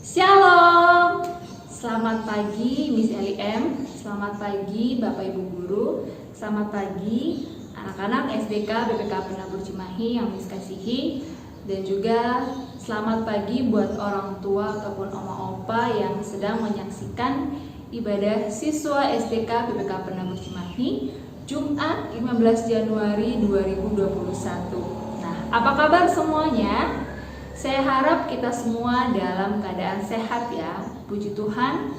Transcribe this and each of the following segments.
Shalom, selamat pagi Miss Eli M, selamat pagi Bapak Ibu Guru, selamat pagi anak-anak SDK BPK Penabur Cimahi yang Miss kasihi, dan juga selamat pagi buat orang tua ataupun oma opa yang sedang menyaksikan ibadah siswa SDK BPK Penabur Cimahi Jumat 15 Januari 2021. Nah, apa kabar semuanya? Saya harap kita semua dalam keadaan sehat ya. Puji Tuhan,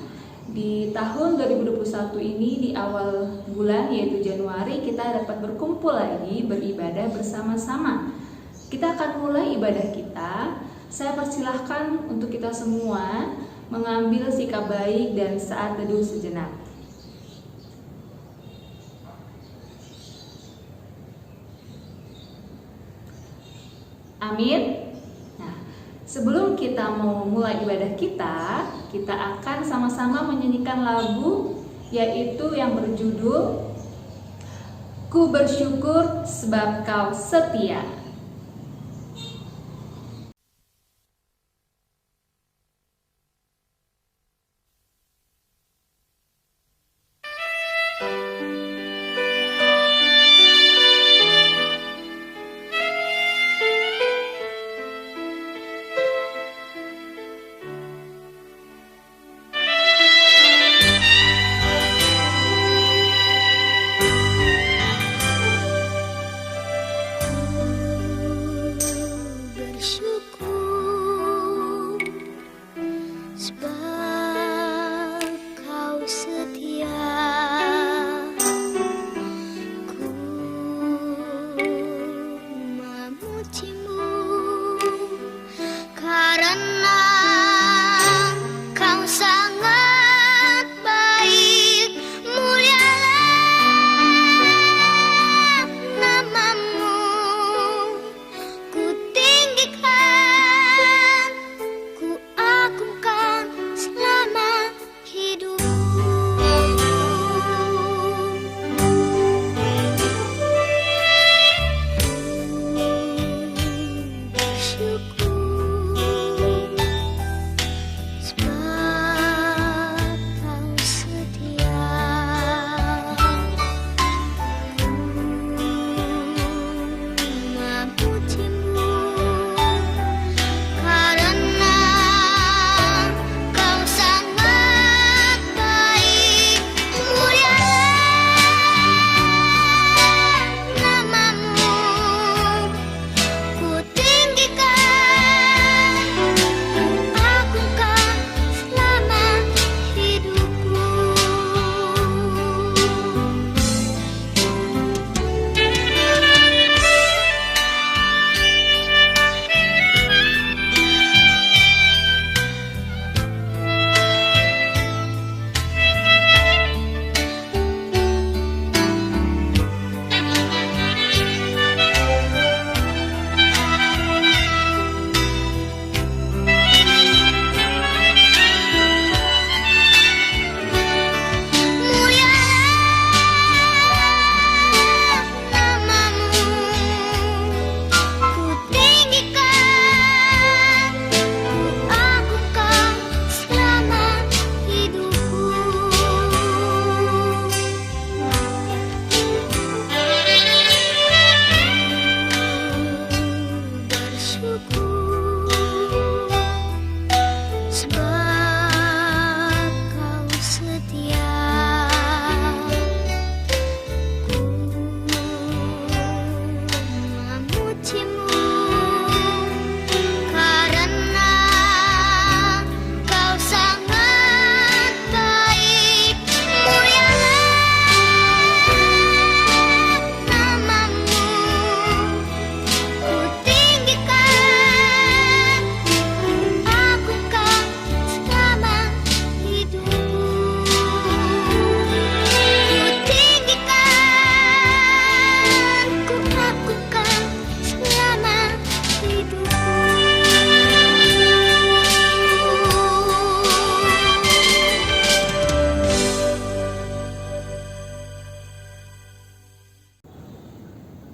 di tahun 2021 ini di awal bulan yaitu Januari kita dapat berkumpul lagi beribadah bersama-sama. Kita akan mulai ibadah kita. Saya persilahkan untuk kita semua mengambil sikap baik dan saat teduh sejenak. Amin. Sebelum kita mau mulai ibadah kita akan sama-sama menyanyikan lagu yaitu yang berjudul Ku Bersyukur Sebab Kau Setia.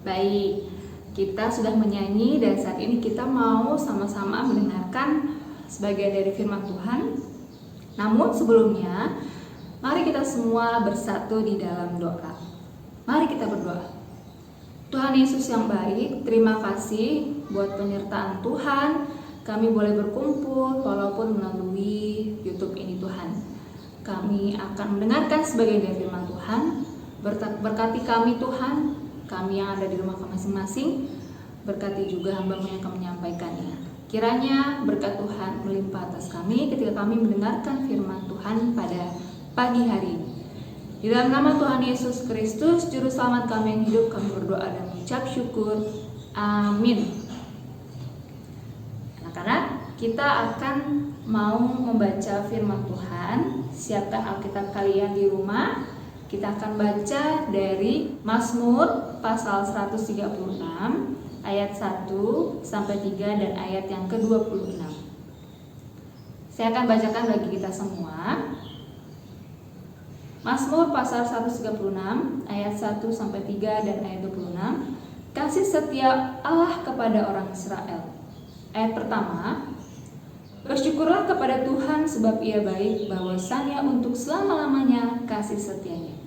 Baik, kita sudah menyanyi dan saat ini kita mau sama-sama mendengarkan sebagian dari firman Tuhan. Namun sebelumnya, mari kita semua bersatu di dalam doa. Mari kita berdoa. Tuhan Yesus yang baik, terima kasih buat penyertaan Tuhan. Kami boleh berkumpul walaupun melalui YouTube ini Tuhan. Kami akan mendengarkan sebagian dari firman Tuhan. Berkati kami Tuhan, kami yang ada di rumah masing-masing. Berkati juga hamba-Mu yang akan menyampaikannya. Kiranya berkat Tuhan melimpah atas kami ketika kami mendengarkan firman Tuhan pada pagi hari ini. Di dalam nama Tuhan Yesus Kristus, Juru Selamat kami yang hidup, kami berdoa dan mengucap syukur. Amin. Anak-anak, kita akan mau membaca firman Tuhan. Siapkan Alkitab kalian di rumah. Kita akan baca dari Mazmur pasal 136 ayat 1 sampai 3 dan ayat yang ke-26. Saya akan bacakan bagi kita semua. Mazmur pasal 136 ayat 1 sampai 3 dan ayat 26. Kasih setia Allah kepada orang Israel. Ayat pertama, bersyukurlah kepada Tuhan sebab Ia baik, bahwasannya untuk selama-lamanya kasih setianya.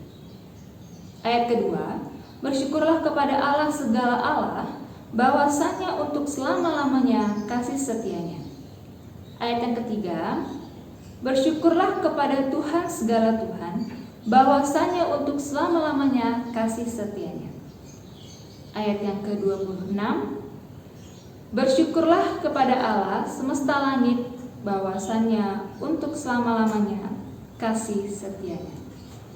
Ayat kedua, bersyukurlah kepada Allah segala Allah, bahwasannya untuk selama-lamanya kasih setianya. Ayat yang ketiga, bersyukurlah kepada Tuhan segala Tuhan, bahwasannya untuk selama-lamanya kasih setianya. Ayat yang ke-26, bersyukurlah kepada Allah semesta langit, bahwasannya untuk selama-lamanya kasih setianya.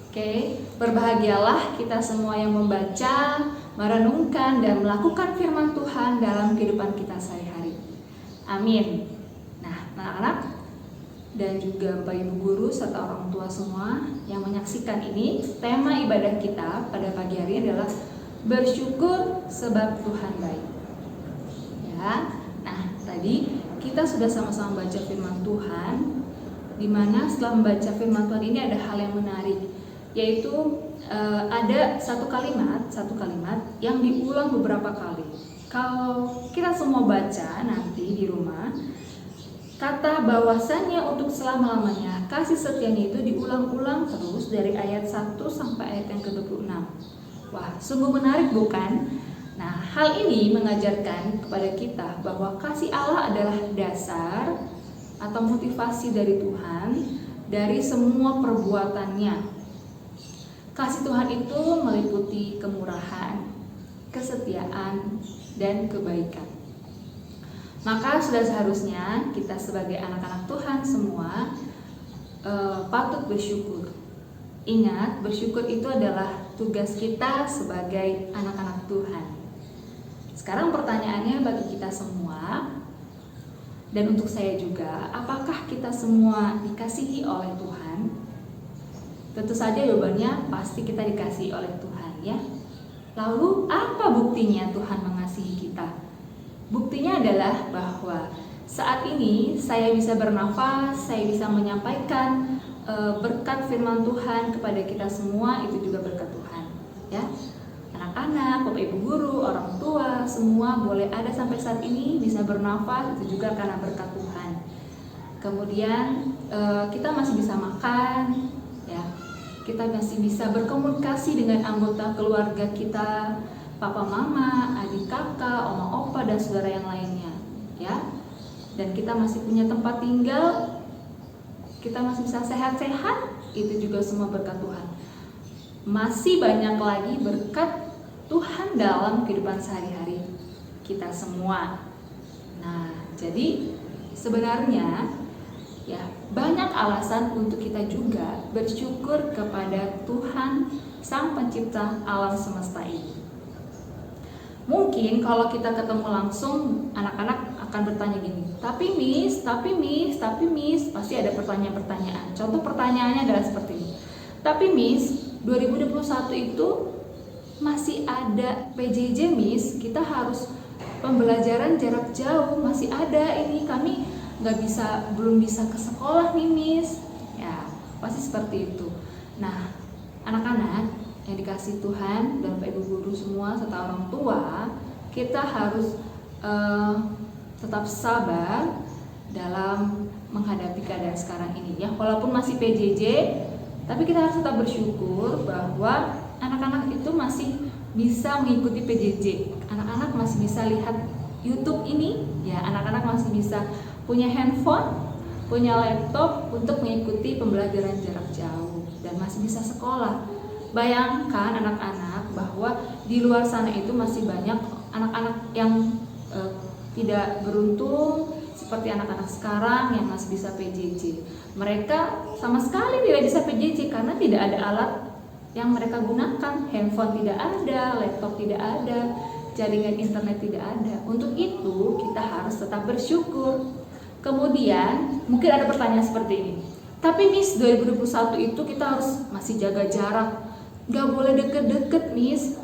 Oke, berbahagialah kita semua yang membaca, merenungkan dan melakukan firman Tuhan dalam kehidupan kita sehari-hari. Amin. Nah, anak-anak dan juga Bapak Ibu guru serta orang tua semua yang menyaksikan ini, tema ibadah kita pada pagi hari ini adalah bersyukur sebab Tuhan baik. Ya. Nah, tadi kita sudah sama-sama baca firman Tuhan, di mana setelah membaca firman Tuhan ini ada hal yang menarik, yaitu ada satu kalimat yang diulang beberapa kali. Kalau kita semua baca nanti di rumah, kata bahwasannya untuk selama-lamanya kasih setianya itu diulang-ulang terus dari ayat 1 sampai ayat yang ke-26. Wah, sungguh menarik bukan? Nah, hal ini mengajarkan kepada kita bahwa kasih Allah adalah dasar atau motivasi dari Tuhan dari semua perbuatannya. Kasih Tuhan itu meliputi kemurahan, kesetiaan, dan kebaikan. Maka sudah seharusnya kita sebagai anak-anak Tuhan semua patut bersyukur. Ingat, bersyukur itu adalah tugas kita sebagai anak-anak Tuhan. Sekarang pertanyaannya bagi kita semua, dan untuk saya juga, apakah kita semua dikasihi oleh Tuhan? Tentu saja jawabannya pasti kita dikasihi oleh Tuhan, ya. Lalu apa buktinya Tuhan mengasihi kita? Buktinya adalah bahwa saat ini saya bisa bernafas, saya bisa menyampaikan berkat firman Tuhan kepada kita semua, itu juga berkat Tuhan, ya. Anak-anak, Bapak Ibu guru, orang tua, semua boleh ada sampai saat ini bisa bernafas, itu juga karena berkat Tuhan. Kemudian kita masih bisa makan, ya. Kita masih bisa berkomunikasi dengan anggota keluarga kita, papa mama, adik kakak, oma opa dan saudara yang lainnya, ya. Dan kita masih punya tempat tinggal, kita masih bisa sehat-sehat, itu juga semua berkat Tuhan. Masih banyak lagi berkat Tuhan dalam kehidupan sehari-hari kita semua. Nah, jadi sebenarnya ya banyak alasan untuk kita juga bersyukur kepada Tuhan Sang Pencipta alam semesta ini. Mungkin kalau kita ketemu langsung, anak-anak akan bertanya gini, tapi miss, pasti ada pertanyaan-pertanyaan. Contoh pertanyaannya adalah seperti ini. Tapi miss, 2021 itu masih ada PJJ miss, kita harus pembelajaran jarak jauh, masih ada ini, kami belum bisa ke sekolah nih miss. Ya, pasti seperti itu. Nah, anak-anak yang dikasih Tuhan dan Bapak Ibu guru semua serta orang tua, kita harus tetap sabar dalam menghadapi keadaan sekarang ini ya. Walaupun masih PJJ, tapi kita harus tetap bersyukur bahwa anak-anak itu masih bisa mengikuti PJJ. Anak-anak masih bisa lihat YouTube ini ya, anak-anak masih bisa punya handphone, punya laptop untuk mengikuti pembelajaran jarak jauh dan masih bisa sekolah. Bayangkan anak-anak bahwa di luar sana itu masih banyak anak-anak yang tidak beruntung seperti anak-anak sekarang yang masih bisa PJJ. Mereka sama sekali tidak bisa PJJ karena tidak ada alat yang mereka gunakan. Handphone tidak ada, laptop tidak ada, jaringan internet tidak ada. Untuk itu kita harus tetap bersyukur. Kemudian mungkin ada pertanyaan seperti ini, tapi Miss 2021 itu kita harus masih jaga jarak, gak boleh deket-deket Miss.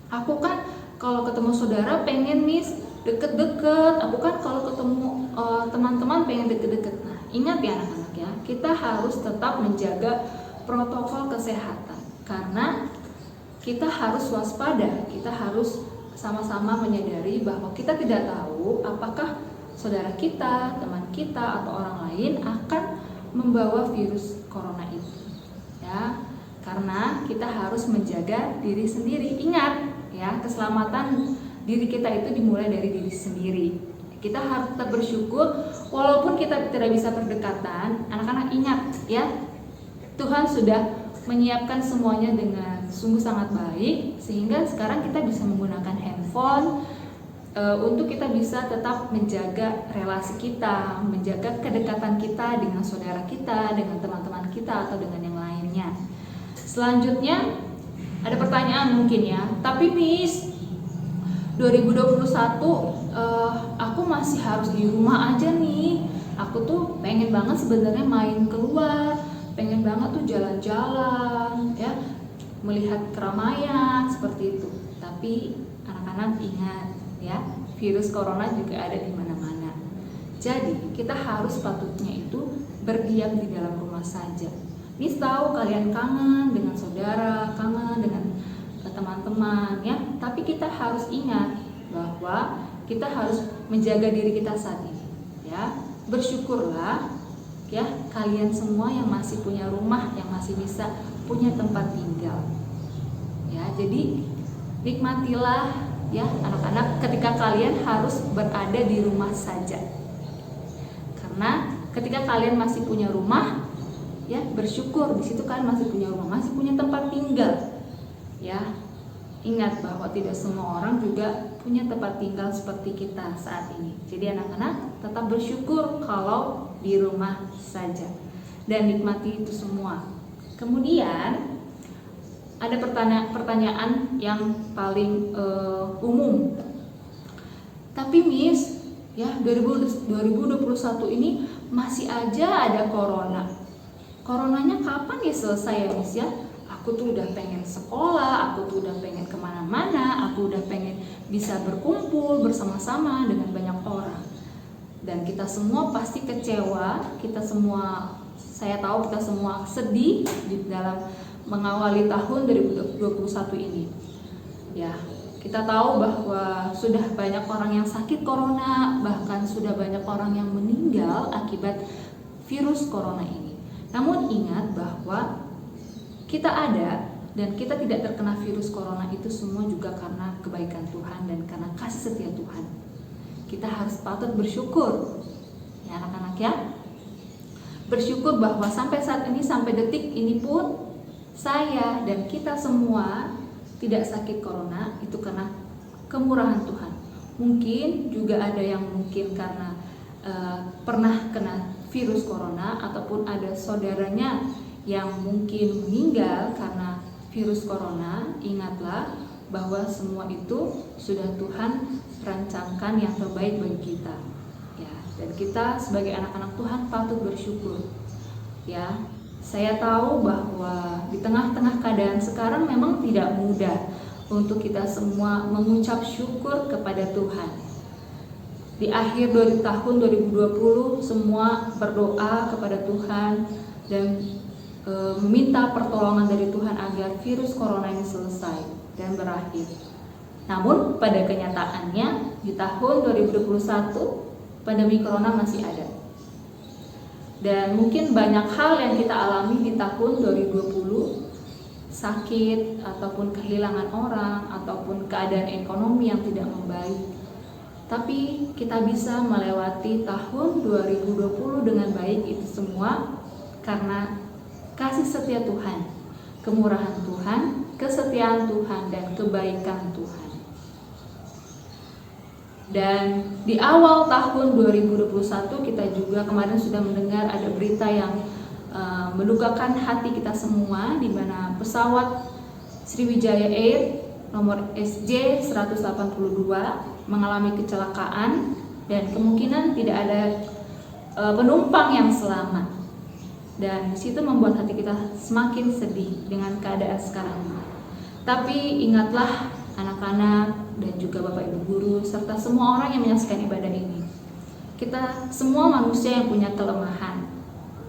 Aku kan kalau ketemu saudara pengen Miss deket-deket, aku kan kalau ketemu teman-teman pengen deket-deket. Nah ingat ya anak-anak ya, kita harus tetap menjaga protokol kesehatan karena kita harus waspada, kita harus sama-sama menyadari bahwa kita tidak tahu apakah saudara kita, teman kita, atau orang lain akan membawa virus corona itu ya, karena kita harus menjaga diri sendiri. Ingat ya, keselamatan diri kita itu dimulai dari diri sendiri. Kita harus tetap bersyukur walaupun kita tidak bisa berdekatan. Anak-anak ingat ya, Tuhan sudah menyiapkan semuanya dengan sungguh sangat baik, sehingga sekarang kita bisa menggunakan handphone untuk kita bisa tetap menjaga relasi kita, menjaga kedekatan kita dengan saudara kita, dengan teman-teman kita, atau dengan yang lainnya. Selanjutnya ada pertanyaan mungkin ya, tapi Miss 2021 aku masih harus di rumah aja nih. Aku tuh pengen banget sebenarnya main keluar, pengen banget tuh jalan-jalan ya, melihat keramaian seperti itu. Tapi anak-anak ingat ya, virus corona juga ada di mana-mana. Jadi kita harus patutnya itu berdiam di dalam rumah saja. Miss tahu kalian kangen dengan saudara, kangen dengan teman-teman ya, tapi kita harus ingat bahwa kita harus menjaga diri kita saat ini ya. Bersyukurlah ya kalian semua yang masih punya rumah, yang masih bisa punya tempat tinggal ya. Jadi nikmatilah ya anak-anak ketika kalian harus berada di rumah saja, karena ketika kalian masih punya rumah ya, bersyukur di situ kalian masih punya rumah, masih punya tempat tinggal ya. Ingat bahwa tidak semua orang juga punya tempat tinggal seperti kita saat ini. Jadi anak-anak tetap bersyukur kalau di rumah saja dan nikmati itu semua. Kemudian ada pertanyaan yang paling umum. Tapi Miss, ya 2021 ini masih aja ada corona. Coronanya kapan ya selesai ya Miss ya? Aku tuh udah pengen sekolah, aku tuh udah pengen kemana-mana, aku udah pengen bisa berkumpul bersama-sama dengan banyak orang. Dan kita semua pasti kecewa, kita semua, saya tahu kita semua sedih di dalam mengawali tahun 2021 ini. Ya, kita tahu bahwa sudah banyak orang yang sakit corona, bahkan sudah banyak orang yang meninggal akibat virus corona ini. Namun ingat bahwa kita ada dan kita tidak terkena virus corona itu semua juga karena kebaikan Tuhan dan karena kasih setia Tuhan. Kita harus patut bersyukur ya anak-anak ya. Bersyukur bahwa sampai saat ini, sampai detik ini pun saya dan kita semua tidak sakit corona, itu karena kemurahan Tuhan. Mungkin juga ada yang mungkin karena pernah kena virus corona, ataupun ada saudaranya yang mungkin meninggal karena virus corona. Ingatlah bahwa semua itu sudah Tuhan rancangkan yang terbaik bagi kita ya, dan kita sebagai anak-anak Tuhan patut bersyukur ya. Saya tahu bahwa di tengah-tengah keadaan sekarang memang tidak mudah untuk kita semua mengucap syukur kepada Tuhan. Di akhir tahun 2020 semua berdoa kepada Tuhan dan meminta pertolongan dari Tuhan agar virus corona ini selesai dan berakhir. Namun pada kenyataannya di tahun 2021 pandemi corona masih ada. Dan mungkin banyak hal yang kita alami di tahun 2020, sakit ataupun kehilangan orang ataupun keadaan ekonomi yang tidak membaik. Tapi kita bisa melewati tahun 2020 dengan baik itu semua karena kasih setia Tuhan, kemurahan Tuhan, kesetiaan Tuhan, dan kebaikan Tuhan. Dan di awal tahun 2021 kita juga kemarin sudah mendengar ada berita yang mendukakan hati kita semua, di mana pesawat Sriwijaya Air nomor SJ 182 mengalami kecelakaan dan kemungkinan tidak ada penumpang yang selamat. Dan situ membuat hati kita semakin sedih dengan keadaan sekarang ini. Tapi ingatlah anak-anak dan juga Bapak Ibu guru serta semua orang yang menyaksikan ibadah ini. Kita semua manusia yang punya kelemahan.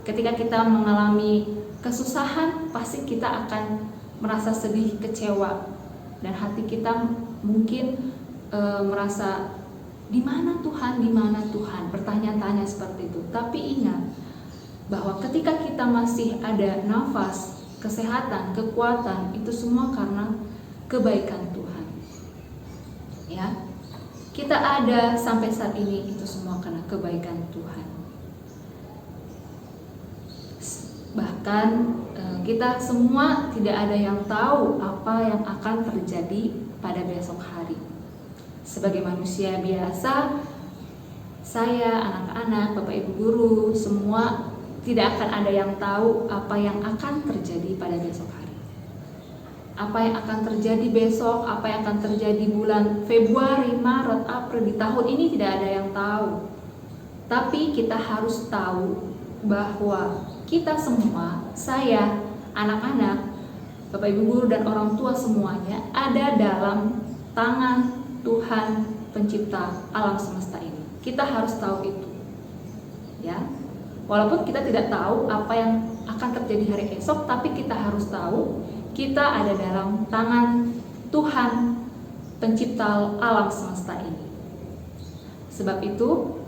Ketika kita mengalami kesusahan, pasti kita akan merasa sedih, kecewa, dan hati kita mungkin merasa di mana Tuhan, bertanya-tanya seperti itu. Tapi ingat bahwa ketika kita masih ada nafas, kesehatan, kekuatan, itu semua karena kebaikan Tuhan. Ya, kita ada sampai saat ini itu semua karena kebaikan Tuhan. Bahkan kita semua tidak ada yang tahu apa yang akan terjadi pada besok hari. Sebagai manusia biasa, saya, anak-anak, Bapak Ibu guru, semua tidak akan ada yang tahu apa yang akan terjadi pada besok hari. Apa yang akan terjadi besok, apa yang akan terjadi bulan Februari, Maret, April di tahun ini tidak ada yang tahu. Tapi kita harus tahu bahwa kita semua, saya, anak-anak, Bapak Ibu guru dan orang tua semuanya ada dalam tangan Tuhan pencipta alam semesta ini. Kita harus tahu itu. Ya. Walaupun kita tidak tahu apa yang akan terjadi hari esok, tapi kita harus tahu kita ada dalam tangan Tuhan pencipta alam semesta ini. Sebab itu,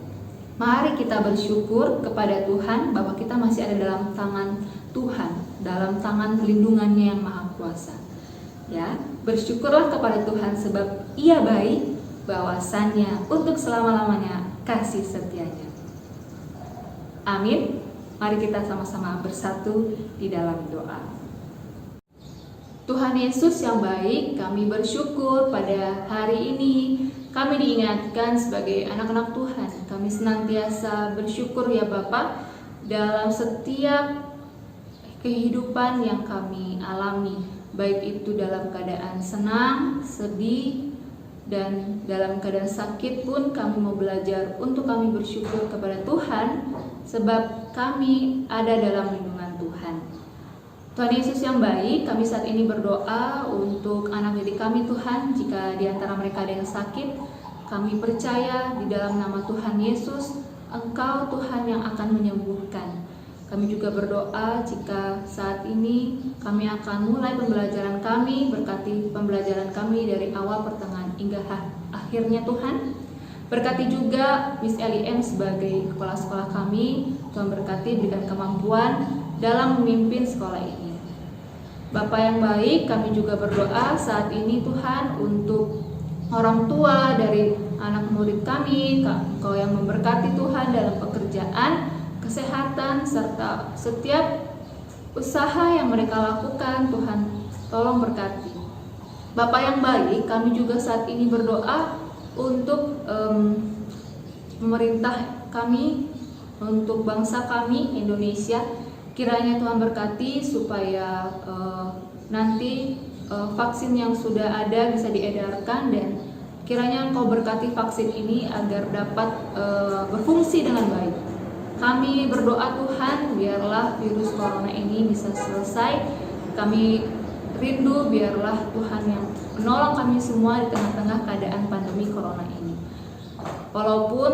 mari kita bersyukur kepada Tuhan bahwa kita masih ada dalam tangan Tuhan, dalam tangan lindungannya yang maha kuasa. Ya, bersyukurlah kepada Tuhan sebab Ia baik, bahwasannya untuk selama-lamanya kasih setianya. Amin. Mari kita sama-sama bersatu di dalam doa. Tuhan Yesus yang baik, kami bersyukur pada hari ini kami diingatkan sebagai anak-anak Tuhan. Kami senantiasa bersyukur ya Bapa dalam setiap kehidupan yang kami alami, baik itu dalam keadaan senang, sedih, dan dalam keadaan sakit pun kami mau belajar untuk kami bersyukur kepada Tuhan sebab kami ada dalam lindungan Tuhan. Tuhan Yesus yang baik, kami saat ini berdoa untuk anak didik kami Tuhan. Jika di antara mereka ada yang sakit, kami percaya di dalam nama Tuhan Yesus, Engkau Tuhan yang akan menyembuhkan. Kami juga berdoa jika saat ini kami akan mulai pembelajaran kami, berkati pembelajaran kami dari awal pertengahan hingga akhirnya Tuhan. Berkati juga Miss LIM sebagai kepala sekolah kami, Tuhan berkati berikan kemampuan dalam memimpin sekolah ini. Bapa yang baik, kami juga berdoa saat ini Tuhan untuk orang tua dari anak murid kami, Engkau yang memberkati Tuhan dalam pekerjaan, kesehatan, serta setiap usaha yang mereka lakukan, Tuhan tolong berkati. Bapa yang baik, kami juga saat ini berdoa untuk pemerintah kami, untuk bangsa kami Indonesia. Kiranya Tuhan berkati supaya nanti vaksin yang sudah ada bisa diedarkan, dan kiranya Engkau berkati vaksin ini agar dapat berfungsi dengan baik. Kami berdoa Tuhan, biarlah virus corona ini bisa selesai. Kami rindu biarlah Tuhan yang menolong kami semua di tengah-tengah keadaan pandemi corona ini. Walaupun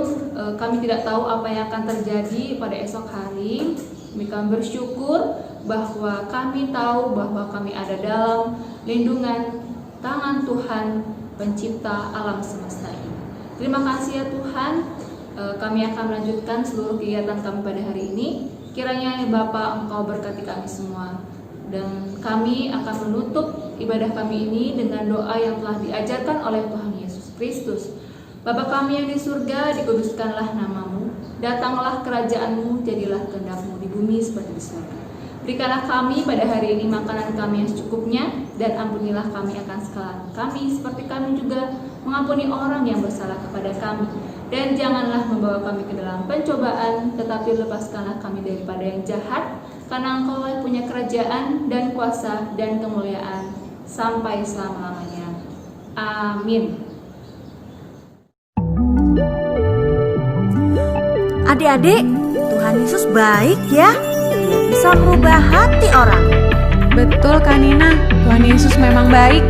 kami tidak tahu apa yang akan terjadi pada esok hari, kami bersyukur bahwa kami tahu bahwa kami ada dalam lindungan tangan Tuhan pencipta alam semesta ini. Terima kasih ya Tuhan. Kami akan melanjutkan seluruh kegiatan kami pada hari ini. Kiranya Bapa Engkau berkati kami semua. Dan kami akan menutup ibadah kami ini dengan doa yang telah diajarkan oleh Tuhan Yesus Kristus. Bapa kami yang di surga, dikuduskanlah namamu. Datanglah kerajaan-Mu, jadilah kehendak-Mu di bumi seperti di surga. Berikanlah kami pada hari ini makanan kami yang secukupnya, dan ampunilah kami akan kesalahan kami, seperti kami juga mengampuni orang yang bersalah kepada kami. Dan janganlah membawa kami ke dalam pencobaan, tetapi lepaskanlah kami daripada yang jahat, karena Engkau yang punya kerajaan dan kuasa dan kemuliaan sampai selama-lamanya. Amin. Adik-adik, Tuhan Yesus baik ya. Dia bisa merubah hati orang. Betul Kak Nina, Tuhan Yesus memang baik.